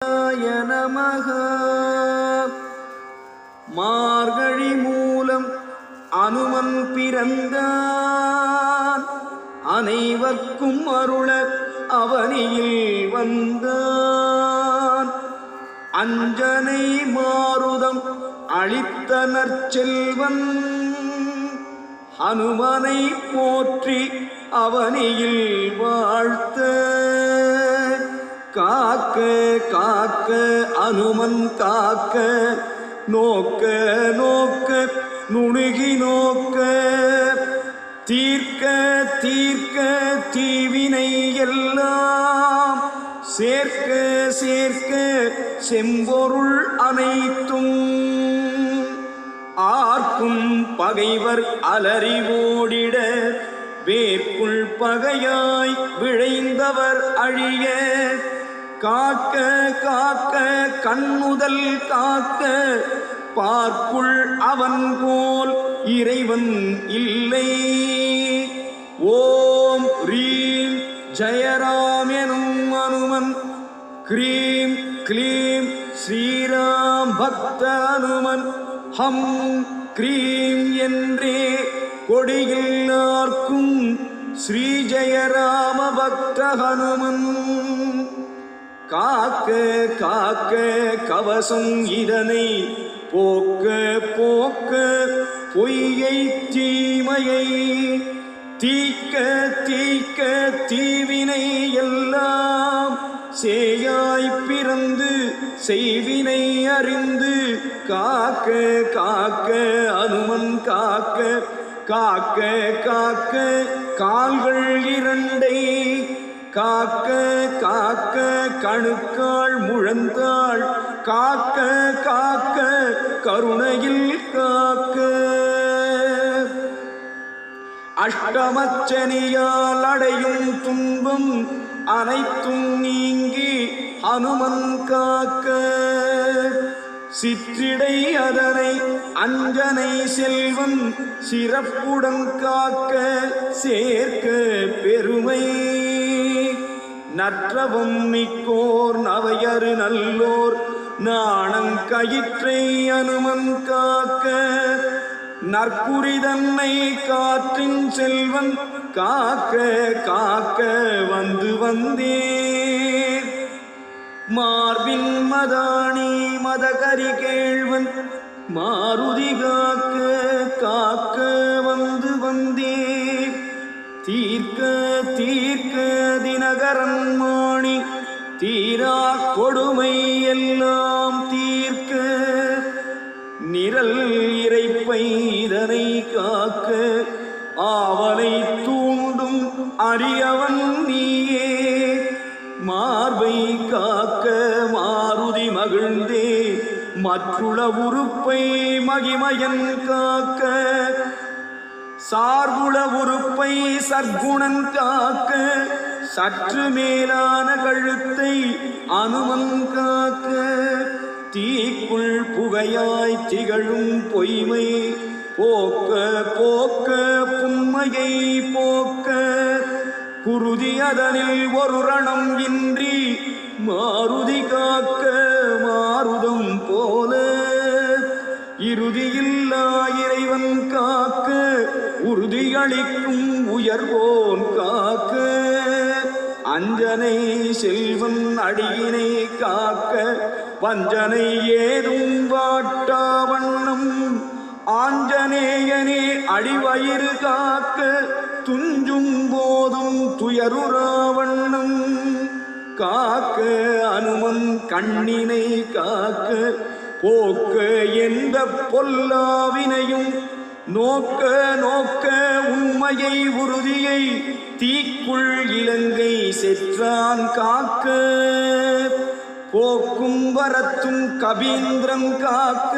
நமக. மார்கழி மூலம் அனுமன் பிறந்தான், அனைவர்க்கும் அருள அவனியில் வந்தான். அஞ்சனை மாருதம் அளித்த நற்செல்வன், அனுமனை போற்றி அவனியில் வாழ்த்த. காக்க காக்க அனுமன் காக்க, நோக்க நோக்க நுணுகி நோக்க. தீர்க்க தீர்க்க தீவினை எல்லாம், சேர்க்க சேர்க்க செம்பொருள் அனைத்தும். ஆர்க்கும் பகைவர் அலறி ஓடிட, வேர்க்குள் பகையாய் விழைந்தவர் அழிய. காக்க காக்க கண்முதல் காக்க, பார்க்குள் அவன் போல் இறைவன் இல்லை. ஓம் ரீம் ஜெயராம் எனும் அனுமன், க்ரீம் க்ளீம் ஸ்ரீராம் பக்த அனுமன். ஹம் க்ரீம் என்றே கொடியில்லார்க்கும் ஸ்ரீ ஜெயராம பக்த ஹனுமன். காக்க காக்க கவசம் இதனை போக்க போக்க பொய்யை தீமையை. தீக்க தீக்க தீவினை எல்லாம், சேயாய் பிறந்து செய்வினை அறிந்து. காக்க காக்க அனுமன் காக்க, காக்க காக்க கால்கள் இரண்டை. காக்க காக்க கணுக்காள் முழந்தாள், காக்க காக்க கருணையில் காக்க. அஷ்டமச்சனியால் அடையும் துன்பம் அனைத்தும் நீங்கி அனுமன் காக்க. சிற்றிடை அதனை அஞ்சனை செல்வன், சிறப்புடன் காக்க சேர்க்க பெருமை. நற்றவம் மிக்கோர் நவையறு நல்லோர், நாணங்கயிற்றை அனுமன் காக்க. நற்குறிதன்னை காற்றின் செல்வன், காக்க காக்க வந்து வந்தே. மார்பின் மதானி மதகரி கேழ்வன், மாருதி காக்க காக்க வந்து வந்தே. தீர்க்க தீர்க்க தினகரன் மாணி, தீரா கொடுமை எல்லாம் தீர்க்க. நிரல் இறைப்பை இதனை காக்க, ஆவலை தூண்டும் அரியவன் நீயே. மார்பை காக்க மாருதி மகிழ்ந்தே, மற்றுள உறுப்பை மகிமையன் காக்க. சார்புள உறுப்பை சற்குணன் காக்க, சற்று மேலான கழுத்தை அனுமன் காக்க. தீக்குள் புகையாய் திகழும் பொய்மை போக்க போக்க புண்மையை போக்க. குருதி அதனில் ஒரு ரணம் இன்றி, மாருதி காக்க மாருதம் போல. இறுதியில்லா இறைவன் காக்க, உறுதியளிக்கும் உயர்வோன் காக்க. அஞ்சனை செல்வன் அடியினை காக்க, வஞ்சனை ஏதும் வாட்டா வண்ணம். ஆஞ்சநேயனே அடிவயிறு காக்க, துஞ்சும் போதும் துயருறா வண்ணம். காக்க அனுமன் கண்ணினை காக்க, போக்க எந்த பொல்லாவினையும். நோக்க நோக்க உண்மையை உறுதியை, தீக்குள் இலங்கை செற்றான் காக்க. போக்கும் வரத்தும் கபீந்திரம் காக்க,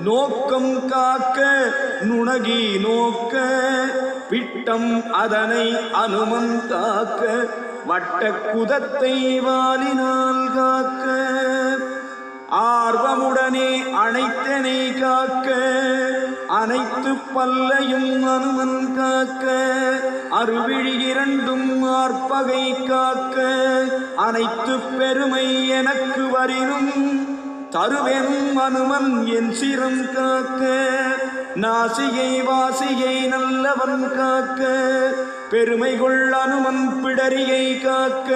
நோக்கம் காக்க நுணகி நோக்க. பிட்டம் அதனை அனுமன் காக்க, வட்ட குதத்தை வாலினால் காக்க. ஆர்வமுடனே அனைத்தனை காக்க, அனைத்து அனைத்து பல்லையும் அனுமன் காக்க அருவிழி இரண்டும் ஆர்ப்பகை காக்க அனைத்து பெருமை எனக்கு வரினும் தருவெனும் அனுமன் என் சிரம் காக்க நாசிகை வாசிகை நல்லவன் காக்க பெருமை கொள் அனுமன் பிடரியை காக்க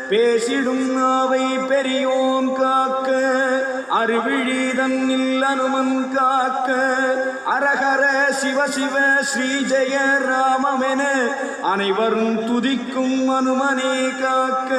பேசிடும் நாவை பெரியோன் காக்க அருவிழி தன்னில் அனுமன் காக்க அரஹர சிவசிவ ஸ்ரீ ஜெய ராமமென அனைவரும் துதிக்கும் அனுமனே காக்க